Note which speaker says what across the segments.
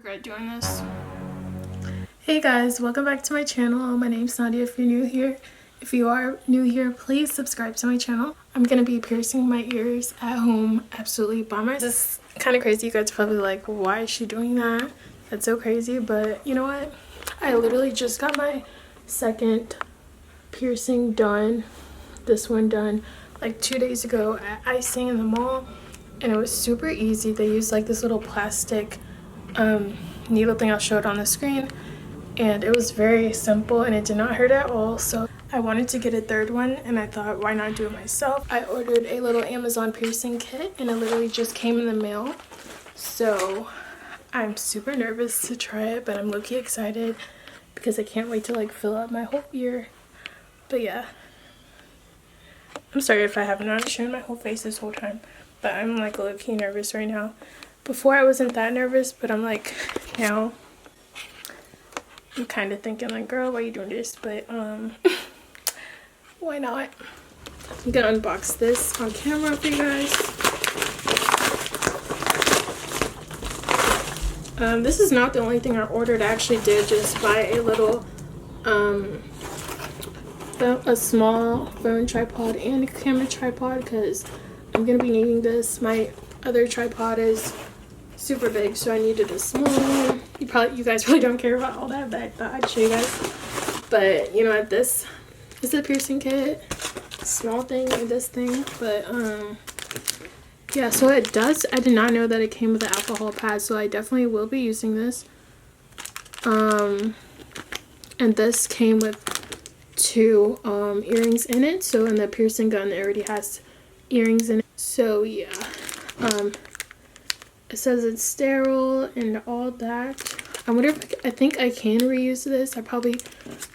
Speaker 1: regret doing this. Hey guys, welcome back to my channel. My name's Nadia if you're new here. If you are new here, please subscribe to my channel. I'm gonna be piercing my ears at home absolutely by myself. This is kind of crazy. You guys are probably like, why is she doing that? That's so crazy, but you know what? I literally just got my second piercing done. This one done like 2 days ago at Icing in the mall, and it was super easy. They used like this little plastic needle thing. I'll show it on the screen, and it was very simple and it did not hurt at all. So I wanted to get a third one, and I thought, why not do it myself? I ordered a little Amazon piercing kit, and it literally just came in the mail. So I'm super nervous to try it, but I'm low-key excited because I can't wait to like fill out my whole ear. But yeah, I'm sorry if I have not shown my whole face this whole time, but I'm like low-key nervous right now. Before I wasn't that nervous, but I'm like, now I'm kind of thinking like, girl, why are you doing this? But why not? I'm gonna unbox this on camera for you guys. This is not the only thing I ordered. I actually did just buy a little a small phone tripod and a camera tripod because I'm gonna be needing this. My other tripod is super big, so I needed a small one. You guys probably don't care about all that, but I thought I'd show you guys. But you know what, this is a piercing kit, small thing and this thing. But yeah, so it does. I did not know that it came with an alcohol pad, so I definitely will be using this. And this came with 2 earrings in it. So in the piercing gun, it already has earrings in it. So yeah, it says it's sterile and all that. I wonder if I think I can reuse this. I probably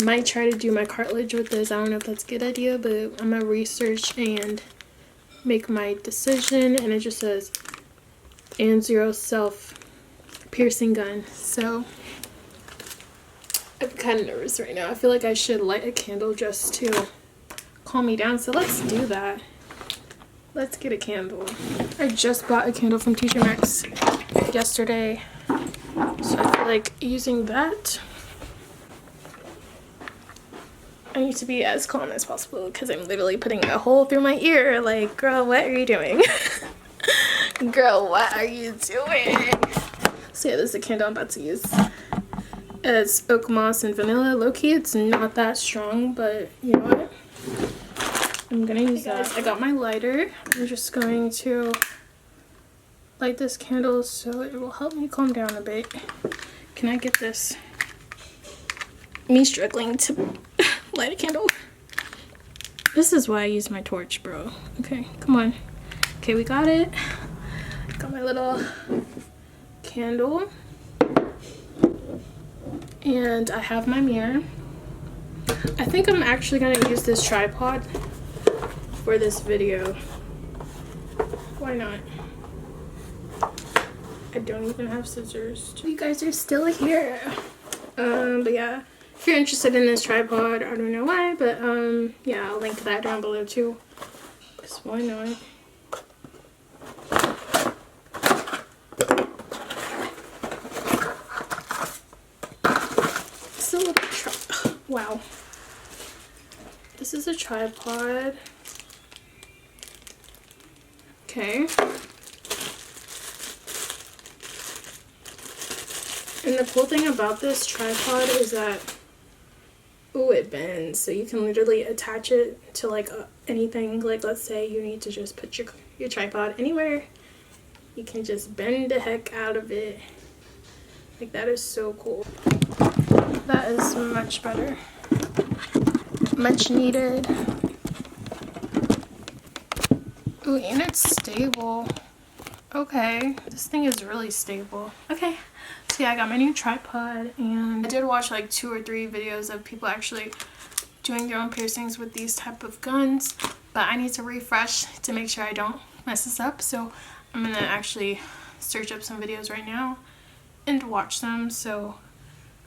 Speaker 1: might try to do my cartilage with this. I don't know if that's a good idea, but I'm gonna research and make my decision. And it just says Anzero self piercing gun. So I'm kind of nervous right now. I feel like I should light a candle just to calm me down. So let's do that. Let's get a candle. I just bought a candle from TJ Maxx yesterday, so I feel like using that. I need to be as calm as possible because I'm literally putting a hole through my ear. Like, girl, what are you doing? Girl, what are you doing? So yeah, this is the candle I'm about to use. It's oak moss and vanilla. Low-key, it's not that strong, but you know what? I'm gonna use that. I got my lighter. I'm just going to light this candle so it will help me calm down a bit. Can I get this? Me struggling to light a candle. This is why I use my torch, bro. Okay, come on. Okay, we got it. Got my little candle. And I have my mirror. I think I'm actually gonna use this tripod for this video. Why not? I don't even have scissors. You guys are still here. But yeah, if you're interested in this tripod, I don't know why, but yeah, I'll link that down below too. Because why not? It's a little wow. This is a tripod. Okay. And the cool thing about this tripod is that, ooh, it bends. So you can literally attach it to like anything. Like let's say you need to just put your tripod anywhere. You can just bend the heck out of it. Like that is so cool. That is much better. Much needed. Ooh, and it's stable. Okay, this thing is really stable. Okay, so yeah, I got my new tripod, and I did watch like 2 or 3 videos of people actually doing their own piercings with these type of guns, but I need to refresh to make sure I don't mess this up. So I'm gonna actually search up some videos right now and watch them so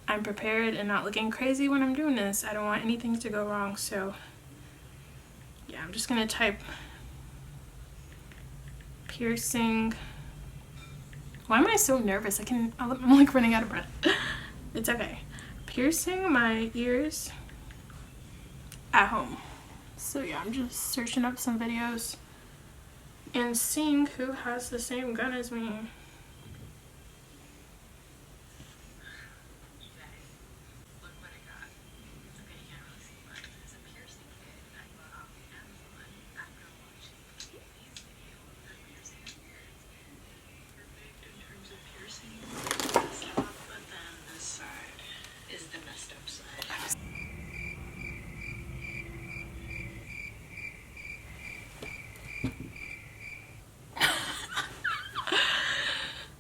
Speaker 1: I'm prepared and not looking crazy when I'm doing this. I don't want anything to go wrong. So yeah, I'm just gonna type piercing Why am I so nervous? I'm like running out of breath. It's okay. Piercing my ears at home. So yeah, I'm just searching up some videos and seeing who has the same gun as me.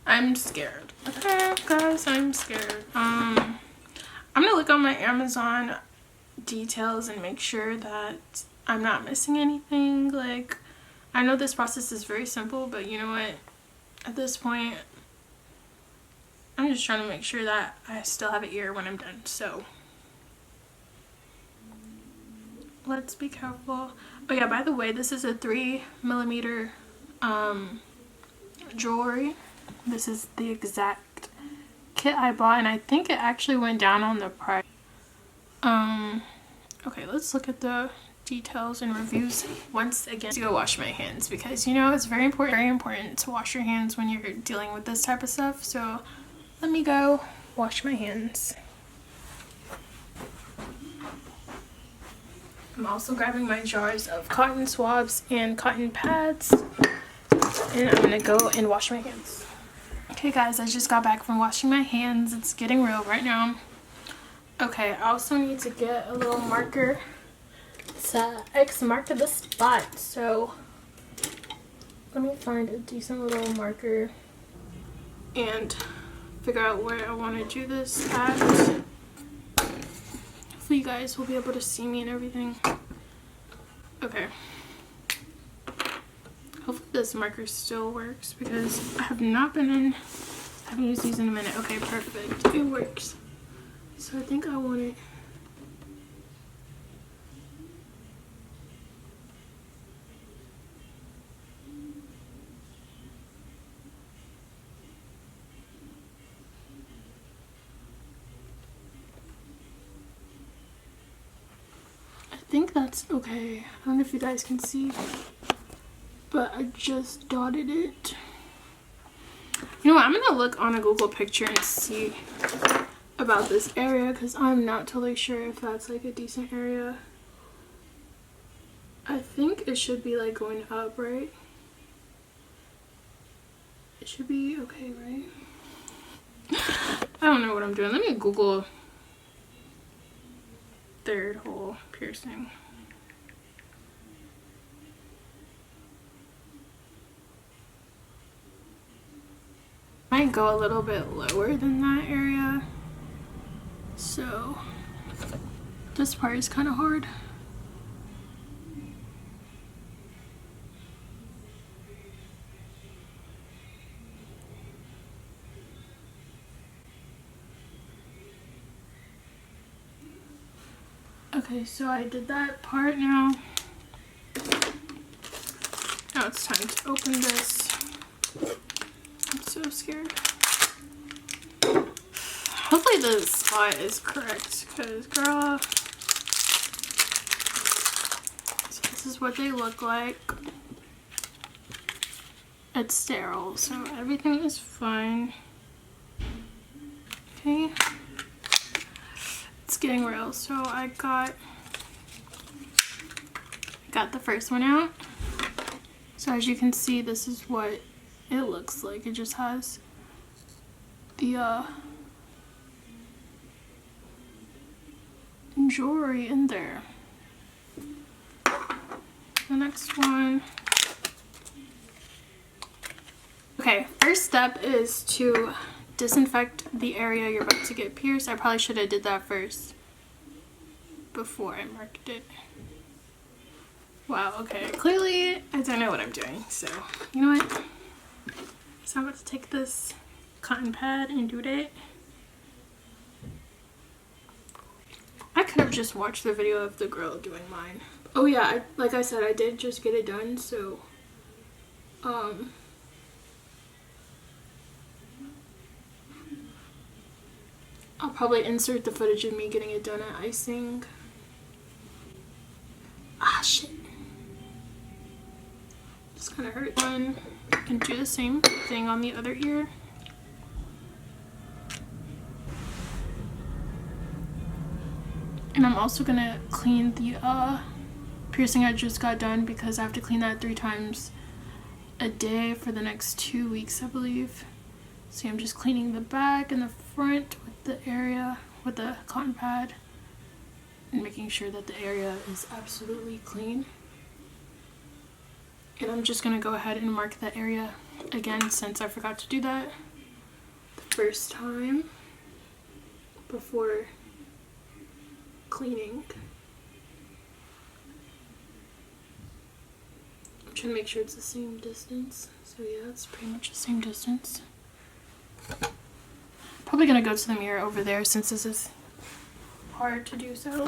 Speaker 1: I'm scared. Okay, guys, I'm scared. I'm gonna look on my Amazon details and make sure that I'm not missing anything. Like, I know this process is very simple, but you know what? At this point, I'm just trying to make sure that I still have an ear when I'm done. So let's be careful. Oh yeah, by the way, this is a 3mm jewelry. This is the exact kit I bought, and I think it actually went down on the price. Okay, let's look at the details and reviews once again. To go wash my hands, because you know it's very important to wash your hands when you're dealing with this type of stuff. So let me go wash my hands. I'm also grabbing my jars of cotton swabs and cotton pads, and I'm gonna go and wash my hands. Okay guys, I just got back from washing my hands. It's getting real right now. Okay, I also need to get a little marker to X mark the spot. So let me find a decent little marker and figure out where I want to do this at. Hopefully you guys will be able to see me and everything. Okay. Hopefully this marker still works, because I haven't used these in a minute. Okay, perfect. It works. So I think I want it. I think that's okay. I don't know if you guys can see, but I just dotted it. You know what? I'm gonna look on a Google picture and see about this area, because I'm not totally sure if that's like a decent area. I think it should be like going up, right? It should be okay, right? I don't know what I'm doing. Let me Google third hole piercing. Might go a little bit lower than that area. So this part is kind of hard. Okay, so I did that part now. Now it's time to open this. I'm so scared. Hopefully the spot is correct, because girl, so this is what they look like. It's sterile, so everything is fine. Okay, it's getting real. So I got the first one out. So as you can see, this is what it looks like. It just has the jewelry in there. The next one. Okay, first step is to disinfect the area you're about to get pierced. I probably should have did that first before I marked it. Wow, okay, clearly I don't know what I'm doing, so you know what? So I'm about to take this cotton pad and do that. I could have just watched the video of the girl doing mine. Oh yeah, like I said, I did just get it done, so I'll probably insert the footage of me getting it done at Icing. Ah, shit. Just kind of hurt. One, and do the same thing on the other ear. And I'm also gonna clean the piercing I just got done, because I have to clean that 3 times a day for the next 2 weeks, I believe. See, I'm just cleaning the back and the front with the area with the cotton pad and making sure that the area is absolutely clean. And I'm just gonna go ahead and mark that area again, since I forgot to do that the first time before cleaning. I'm trying to make sure it's the same distance. So yeah, it's pretty much the same distance. Probably gonna go to the mirror over there since this is hard to do so.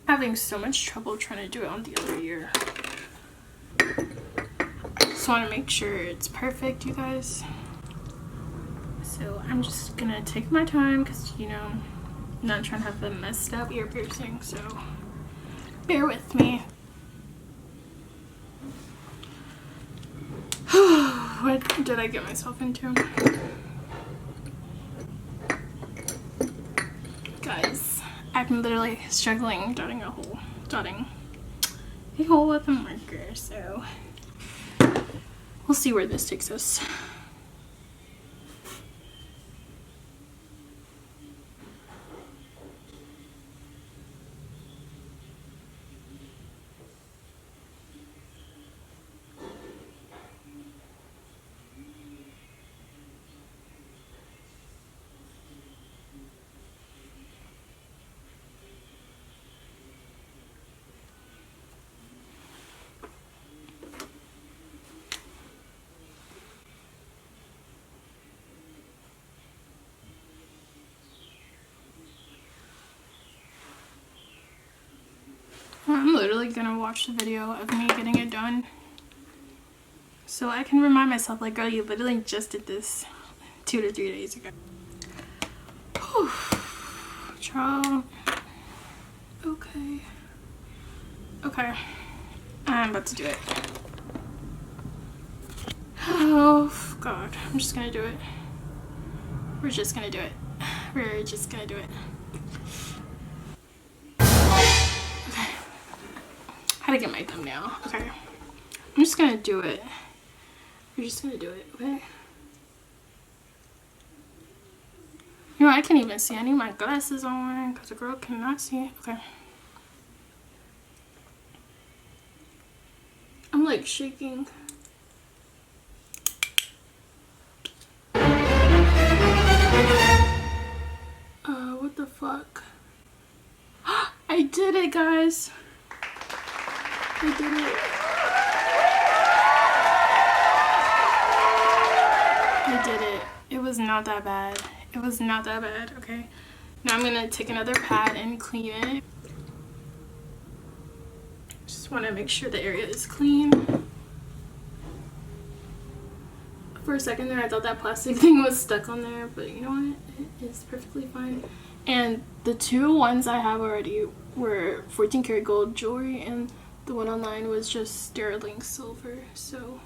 Speaker 1: Having so much trouble trying to do it on the other ear. I just want to make sure it's perfect, you guys. So I'm just gonna take my time because, you know, I'm not trying to have the messed up ear piercing, so bear with me. What did I get myself into? Guys, I'm literally struggling dotting a hole with a marker, so we'll see where this takes us. I'm literally gonna watch the video of me getting it done so I can remind myself, like, girl, you literally just did this 2 to 3 days ago. Whew. Child. Okay. Okay. I'm about to do it. Oh, God. I'm just gonna do it. We're just gonna do it. We're just gonna do it. How to get my thumbnail. Okay. I'm just gonna do it. We're just gonna do it, okay? You know, I can't even see. I need my glasses on because the girl cannot see. Okay. I'm like shaking. What the fuck? I did it, guys. I did it. I did it. It was not that bad. It was not that bad, okay? Now I'm gonna take another pad and clean it. Just wanna make sure the area is clean. For a second there, I thought that plastic thing was stuck on there, but you know what? It is perfectly fine. And the 2 ones I have already were 14 karat gold jewelry, and the one online was just sterling silver, so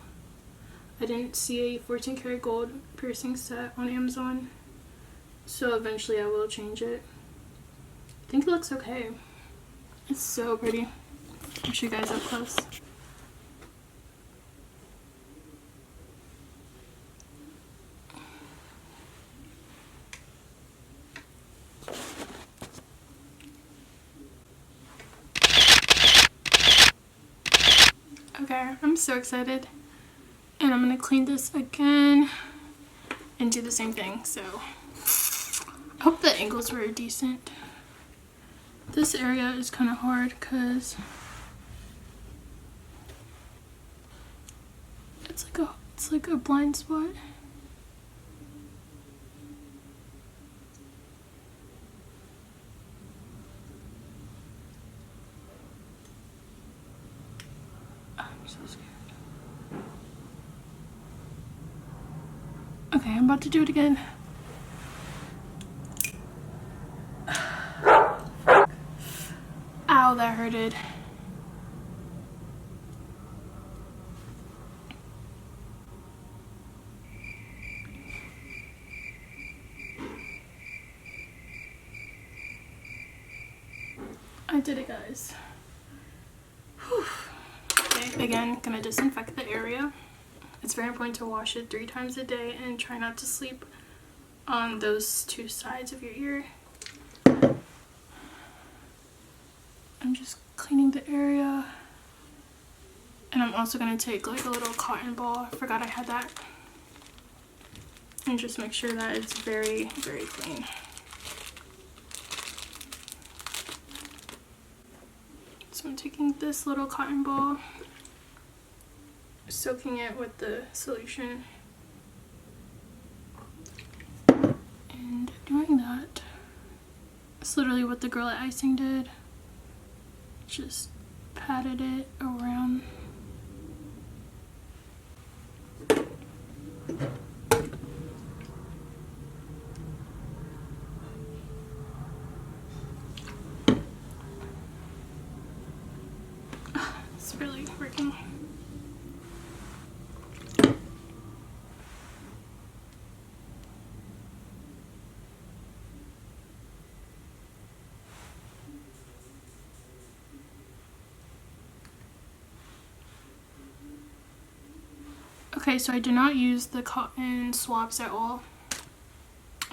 Speaker 1: I didn't see a 14 karat gold piercing set on Amazon, so eventually I will change it. I think it looks okay. It's so pretty. I'll show you guys up close. Okay, I'm so excited. And I'm gonna clean this again and do the same thing. So I hope the angles were decent. This area is kind of hard because it's like a blind spot. so scared. Okay, I'm about to do it again. Ow, that hurted. I did it, guys. Whew. Okay, again, gonna disinfect the area. It's very important to wash it 3 times a day and try not to sleep on those 2 sides of your ear. I'm just cleaning the area. And I'm also gonna take like a little cotton ball. I forgot I had that. And just make sure that it's very, very clean. So I'm taking this little cotton ball, soaking it with the solution, and doing that. It's literally what the girl at Icing did. Just patted it around. It's really working. Okay, so I do not use the cotton swabs at all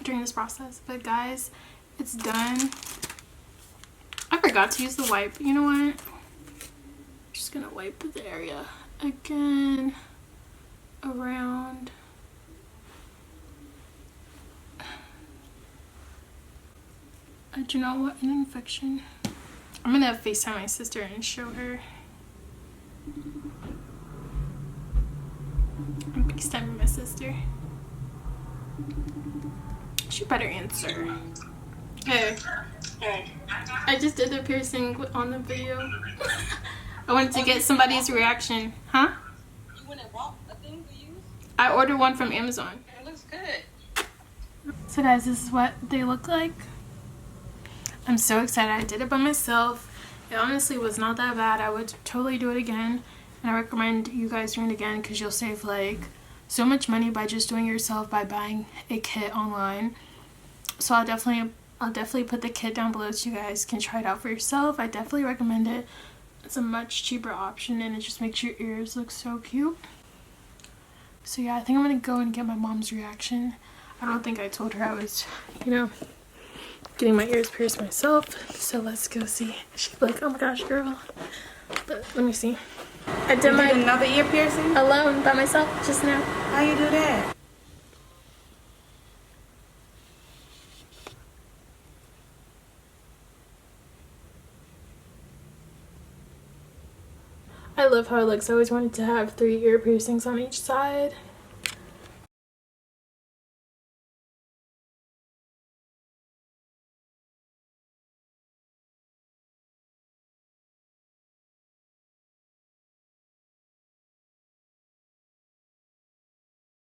Speaker 1: during this process, but guys, it's done. I forgot to use the wipe. You know what? I'm just gonna wipe the area again around. I do not want an infection. I'm gonna FaceTime my sister and show her. I'm FaceTiming my sister. She better answer. Hey. Hey. I just did the piercing on the video. I wanted to get somebody's reaction. Huh?
Speaker 2: You went and bought a thing to use?
Speaker 1: I ordered one from Amazon.
Speaker 2: It looks good.
Speaker 1: So guys, this is what they look like. I'm so excited. I did it by myself. It honestly was not that bad. I would totally do it again. And I recommend you guys doing it again because you'll save like so much money by just doing it yourself by buying a kit online. So I'll definitely put the kit down below so you guys can try it out for yourself. I definitely recommend it. It's a much cheaper option and it just makes your ears look so cute. So yeah, I think I'm gonna go and get my mom's reaction. I don't think I told her I was, you know, getting my ears pierced myself. So let's go see. She's like, oh my gosh, girl. But let me see. I did my
Speaker 2: another ear piercing
Speaker 1: alone by myself just now.
Speaker 2: How you do that?
Speaker 1: I love how it looks. I always wanted to have 3 ear piercings on each side.